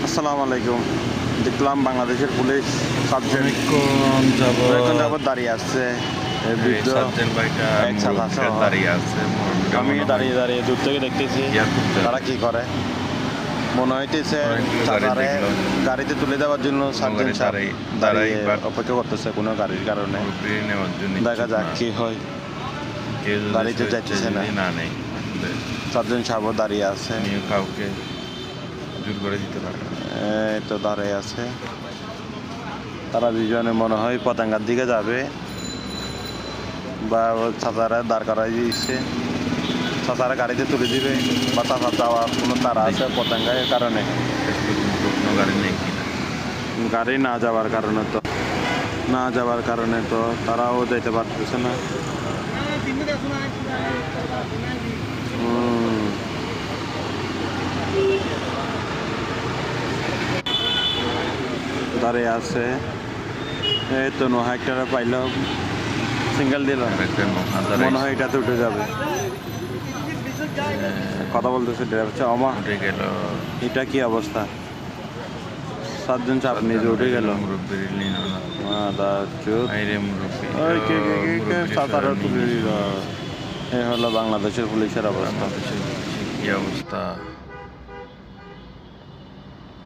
আসসালামু আলাইকুম। দেখলাম বাংলাদেশের পুলিশ সার্জেন্ট অনেকক্ষণ এখন যাবৎ যাবত দাঁড়িয়ে আসছে বৃদ্ধ সার্জেন্ট ভাইটা এক মুরব্বিটা ছাত্র দাঁড়িয়ে আছে। মুরব্বিটা আমি মনে হয় দাঁড়িয়ে দাঁড়িয়ে দূর থেকে দেখতেছি ইয়া করতে তারা কি করে। মনে হইতেছে অনেকগুলো গাড়ি চাচারে দেখলাম। গাড়িতে তুলে দেওয়ার জন্য সার্জেন্ট সাহেব দাঁড়িয়ে বাট অপেক্ষা করতেছে কোনো গাড়ির কারণে। মুরব্বি নেওয়ার জন্য দেখা যাক কি হয়। কেউ যদি গাড়িতে যাইতেছে না। না নেই আসলে সার্জেন্ট সাহেবও দাঁড়িয়ে আছে, আমিও কাউকে জোর করে দিতে পারে না। এই তো দাঁড়িয়ে আছে। তারা দুজনে মনে হয় পতেঙ্গার দিকে যাবে বা চাচারা দাঁড় করাই দিচ্ছে, চাচারা গাড়িতে তুলে দিবে বা চাচা যাওয়ার কোনো তারা আছে পতেঙ্গার কারণে। কোনো গাড়ি নেই কিনা গাড়ি না যাওয়ার কারণে তো তারাও যেতে পারতেছে না। দাঁড়িয়ে আছে, এই তো নো হাইকটারা পাইল, সিঙ্গেল দিল, মনে হয় এটাতে উঠে যাবে। কথা বলতেছে ড্রাইভার, আমা উঠে গেল। এটা কি অবস্থা? সাতজন চাপ নিজে উঠে গেল। মুরব্বির নিল না। আইরে মুরব্বি চাচারা তুলে দিল। এই হলো বাংলাদেশের পুলিশের অবস্থা। কি অবস্থা।